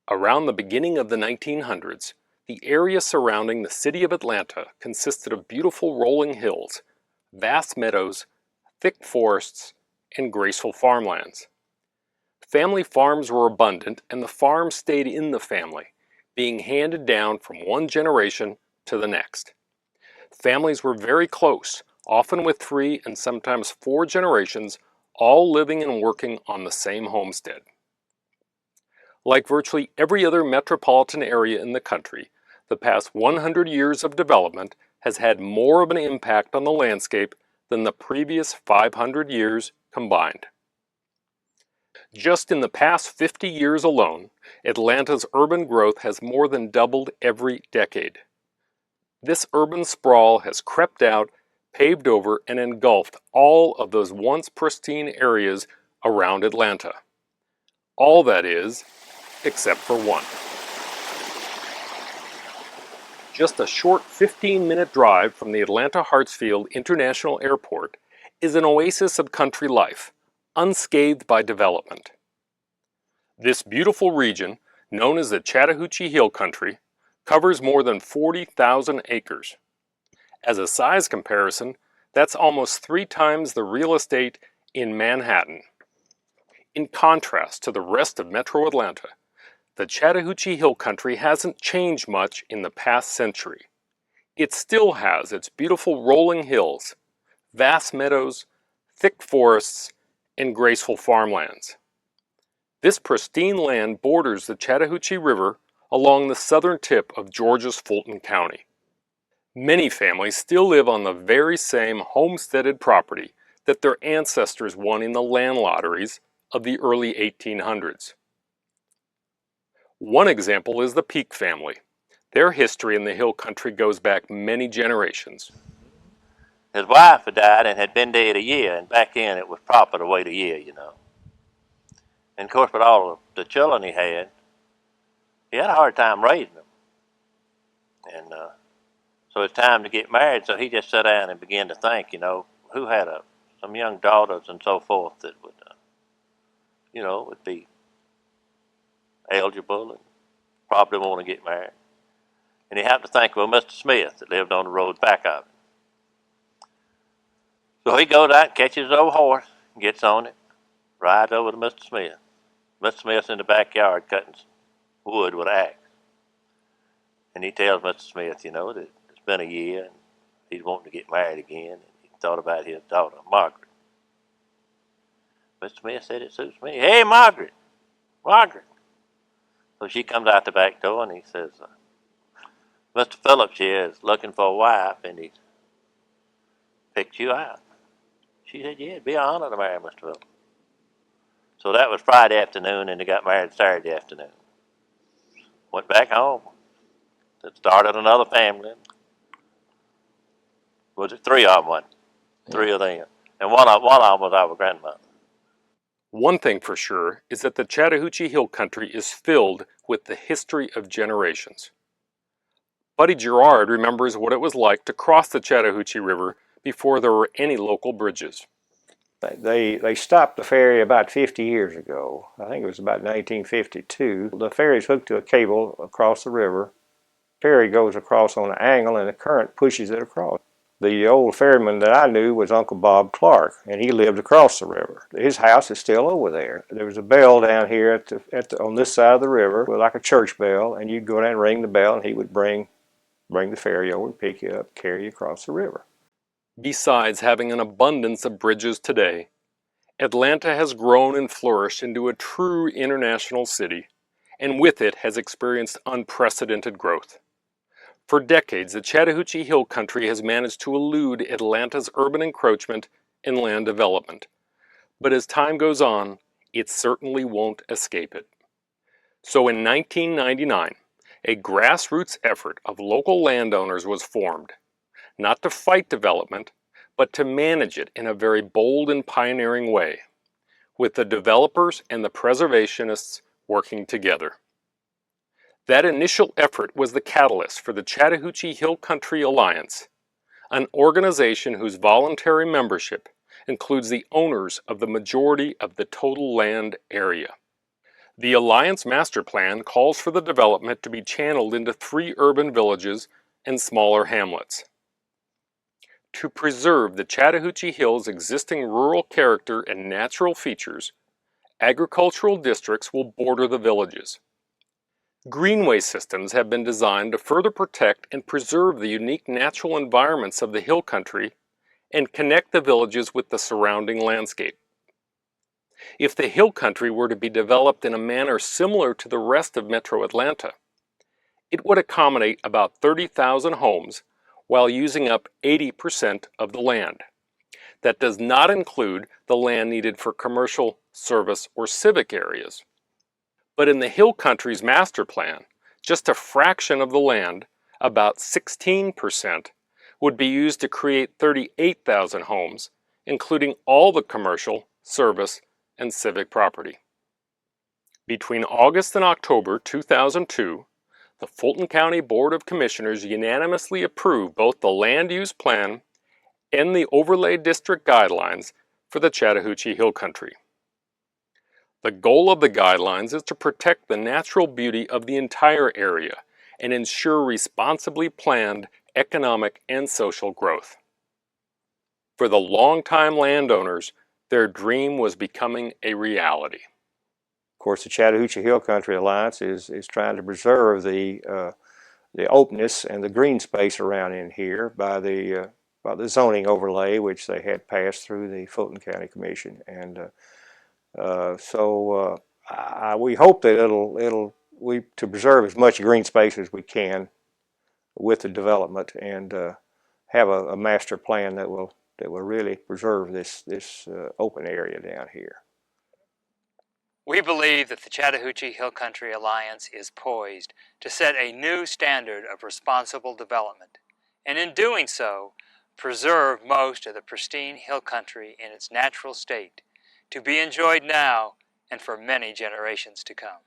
Around the beginning of the 1900s, the area surrounding the city of Atlanta consisted of beautiful rolling hills, vast meadows, thick forests, and graceful farmlands. Family farms were abundant, and the farm stayed in the family, being handed down from one generation to the next. Families were very close, often with 3 and sometimes 4 generations, all living and working on the same homestead. Like virtually every other metropolitan area in the country, the past 100 years of development has had more of an impact on the landscape than the previous 500 years combined. Just in the past 50 years alone, Atlanta's urban growth has more than doubled every decade. This urban sprawl has crept out, paved over, and engulfed all of those once pristine areas around Atlanta. All that is, except for one. Just a short 15-minute drive from the Atlanta Hartsfield International Airport is an oasis of country life, unscathed by development. This beautiful region, known as the Chattahoochee Hill Country, covers more than 40,000 acres. As a size comparison, that's almost 3 times the real estate in Manhattan. In contrast to the rest of Metro Atlanta, the Chattahoochee Hill Country hasn't changed much in the past century. It still has its beautiful rolling hills, vast meadows, thick forests, and graceful farmlands. This pristine land borders the Chattahoochee River along the southern tip of Georgia's Fulton County. Many families still live on the very same homesteaded property that their ancestors won in the land lotteries of the early 1800s. One example is the Peak family. Their history in the hill country goes back many generations. His wife had died and had been dead a year, and back then it was proper to wait a year, you know. And of course, with all of the children he had a hard time raising them. And so it's time to get married, so he just sat down and began to think, you know, who had some young daughters and so forth that would, would be eligible and probably want to get married. And he happened to think, well, Mr. Smith that lived on the road back of him. So he goes out and catches his old horse, gets on it, rides over to Mr. Smith. Mr. Smith's in the backyard cutting wood with an axe. And he tells Mr. Smith, you know, that it's been a year and he's wanting to get married again. And he thought about his daughter, Margaret. Mr. Smith said, it suits me. Hey, Margaret! Margaret! So she comes out the back door and he says, Mr. Phillips here is looking for a wife and he's picked you out. She said, yeah, it'd be an honor to marry Mr. Phillips. So that was Friday afternoon and they got married Saturday afternoon. Went back home. Started another family. Was it 3 of them? Wasn't it? 3 of them. And one of them was our grandmother. One thing for sure is that the Chattahoochee Hill Country is filled with the history of generations. Buddy Gerard remembers what it was like to cross the Chattahoochee River before there were any local bridges. They stopped the ferry about 50 years ago. I think it was about 1952. The ferry's hooked to a cable across the river. The ferry goes across on an angle and the current pushes it across. The old ferryman that I knew was Uncle Bob Clark, and he lived across the river. His house is still over there. There was a bell down here on this side of the river, like a church bell, and you'd go down and ring the bell, and he would bring the ferry over and pick you up, carry you across the river. Besides having an abundance of bridges today, Atlanta has grown and flourished into a true international city, and with it has experienced unprecedented growth. For decades, the Chattahoochee Hill Country has managed to elude Atlanta's urban encroachment and land development. But as time goes on, it certainly won't escape it. So in 1999, a grassroots effort of local landowners was formed, not to fight development, but to manage it in a very bold and pioneering way, with the developers and the preservationists working together. That initial effort was the catalyst for the Chattahoochee Hill Country Alliance, an organization whose voluntary membership includes the owners of the majority of the total land area. The Alliance Master Plan calls for the development to be channeled into 3 urban villages and smaller hamlets. To preserve the Chattahoochee Hills' existing rural character and natural features, agricultural districts will border the villages. Greenway systems have been designed to further protect and preserve the unique natural environments of the hill country and connect the villages with the surrounding landscape. If the hill country were to be developed in a manner similar to the rest of Metro Atlanta, it would accommodate about 30,000 homes while using up 80% of the land. That does not include the land needed for commercial, service, or civic areas. But in the Hill Country's master plan, just a fraction of the land, about 16%, would be used to create 38,000 homes, including all the commercial, service, and civic property. Between August and October 2002, the Fulton County Board of Commissioners unanimously approved both the land use plan and the overlay district guidelines for the Chattahoochee Hill Country. The goal of the guidelines is to protect the natural beauty of the entire area and ensure responsibly planned economic and social growth. For the longtime landowners, their dream was becoming a reality. Of course, the Chattahoochee Hill Country Alliance is trying to preserve the openness and the green space around in here by the zoning overlay, which they had passed through the Fulton County Commission, and we hope that we to preserve as much green space as we can with the development, and have a master plan that will really preserve this open area down here. We believe that the Chattahoochee Hill Country Alliance is poised to set a new standard of responsible development, and in doing so, preserve most of the pristine hill country in its natural state, to be enjoyed now and for many generations to come.